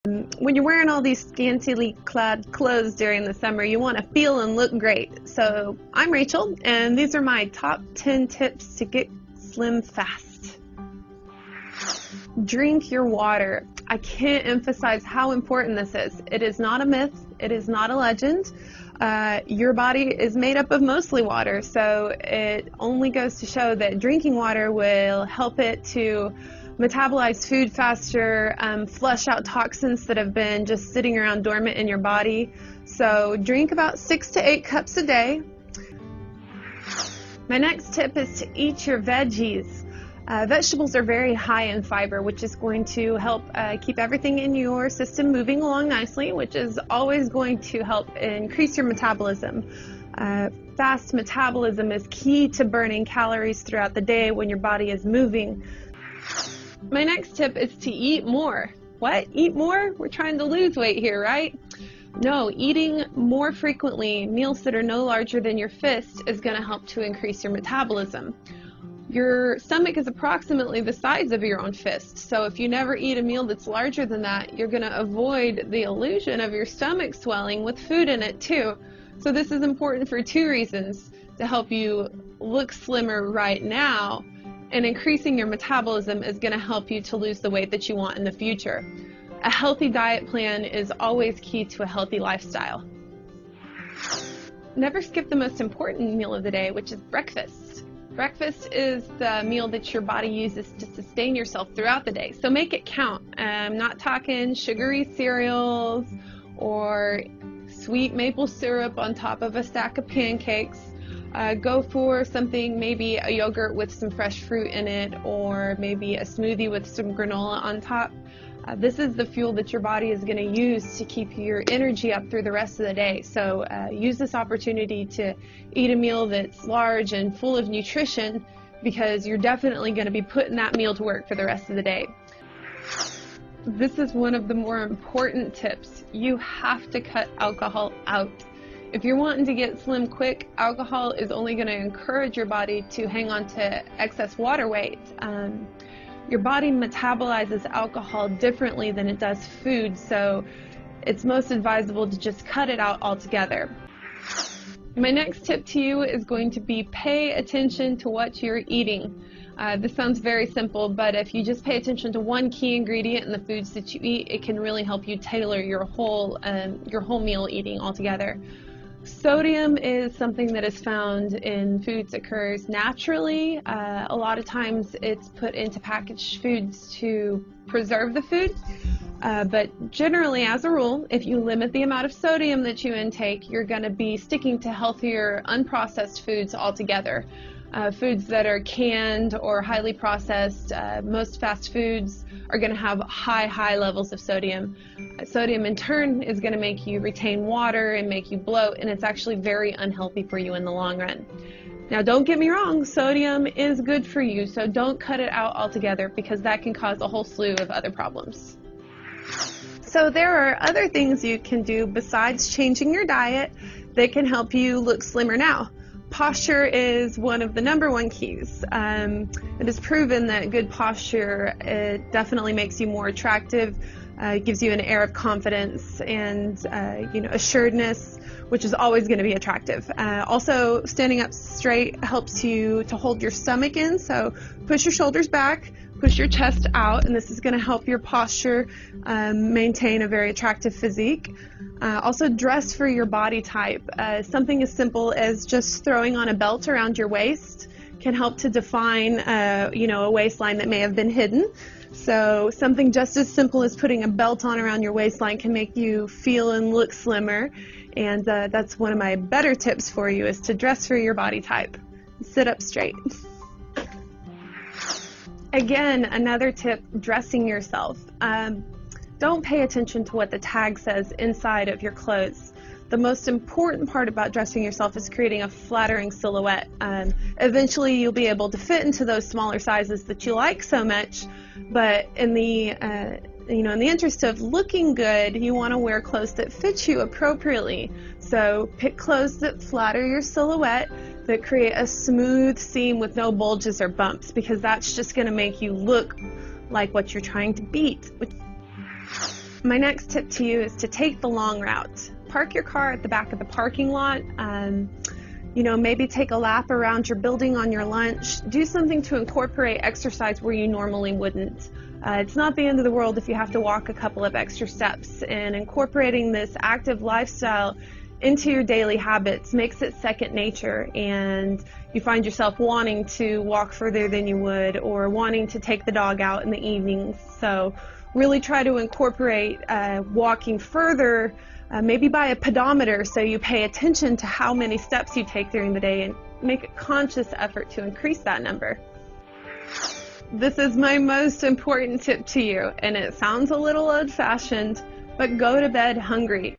When you're wearing all these scantily clad clothes during the summer, you want to feel and look great. So I'm Rachel, and these are my top 10 tips to get slim fast. Drink your water. I can't emphasize how important this is. It is not a myth. It is not a legend. Your body is made up of mostly water, so it only goes to show that drinking water will help it to metabolize food faster, flush out toxins that have been just sitting around dormant in your body. So drink about 6 to 8 cups a day. My next tip is to eat your veggies. Vegetables are very high in fiber, which is going to help keep everything in your system moving along nicely, which is always going to help increase your metabolism. Fast metabolism is key to burning calories throughout the day when your body is moving. My next tip is to eat more. What? Eat more? We're trying to lose weight here, right? No, eating more frequently, meals that are no larger than your fist, is going to help to increase your metabolism. Your stomach is approximately the size of your own fist, so if you never eat a meal that's larger than that, you're going to avoid the illusion of your stomach swelling with food in it too. So this is important for 2 reasons: to help you look slimmer right now, and increasing your metabolism is going to help you to lose the weight that you want in the future. A healthy diet plan is always key to a healthy lifestyle. Never skip the most important meal of the day, which is breakfast. Breakfast is the meal that your body uses to sustain yourself throughout the day, so make it count. I'm not talking sugary cereals or sweet maple syrup on top of a stack of pancakes. Go for something, maybe a yogurt with some fresh fruit in it, or maybe a smoothie with some granola on top. This is the fuel that your body is going to use to keep your energy up through the rest of the day. So use this opportunity to eat a meal that's large and full of nutrition, because you're definitely going to be putting that meal to work for the rest of the day. This is one of the more important tips. You have to cut alcohol out. If you're wanting to get slim quick, alcohol is only going to encourage your body to hang on to excess water weight. Your body metabolizes alcohol differently than it does food, so it's most advisable to just cut it out altogether. My next tip to you is going to be pay attention to what you're eating. This sounds very simple, but if you just pay attention to one key ingredient in the foods that you eat, it can really help you tailor your whole meal eating altogether. Sodium is something that is found in foods that occurs naturally. A lot of times it's put into packaged foods to preserve the food. But generally, as a rule, if you limit the amount of sodium that you intake, you're going to be sticking to healthier, unprocessed foods altogether. Foods that are canned or highly processed, most fast foods are going to have high levels of sodium. Sodium in turn is going to make you retain water and make you bloat, and it's actually very unhealthy for you in the long run. Now, don't get me wrong, sodium is good for you, so don't cut it out altogether, because that can cause a whole slew of other problems. So there are other things you can do besides changing your diet that can help you look slimmer now. Posture is one of the number 1 keys. It is proven that good posture, it definitely makes you more attractive, gives you an air of confidence and assuredness, which is always going to be attractive. Also, standing up straight helps you to hold your stomach in, so push your shoulders back, push your chest out, and this is going to help your posture maintain a very attractive physique. Also, dress for your body type. Something as simple as just throwing on a belt around your waist can help to define a waistline that may have been hidden. So something just as simple as putting a belt on around your waistline can make you feel and look slimmer. And that's one of my better tips for you, is to dress for your body type. Sit up straight. Again, another tip, dressing yourself. Don't pay attention to what the tag says inside of your clothes. The most important part about dressing yourself is creating a flattering silhouette. Eventually you'll be able to fit into those smaller sizes that you like so much, but in the interest of looking good, you want to wear clothes that fit you appropriately. So pick clothes that flatter your silhouette, that create a smooth seam with no bulges or bumps, because that's just going to make you look like what you're trying to beat. My next tip to you is to take the long route. Park your car at the back of the parking lot. Maybe take a lap around your building on your lunch. Do something to incorporate exercise where you normally wouldn't. It's not the end of the world if you have to walk a couple of extra steps, and incorporating this active lifestyle into your daily habits makes it second nature, and you find yourself wanting to walk further than you would, or wanting to take the dog out in the evenings. So really try to incorporate walking further, maybe by a pedometer, so you pay attention to how many steps you take during the day and make a conscious effort to increase that number. This is my most important tip to you, and it sounds a little old-fashioned, but go to bed hungry.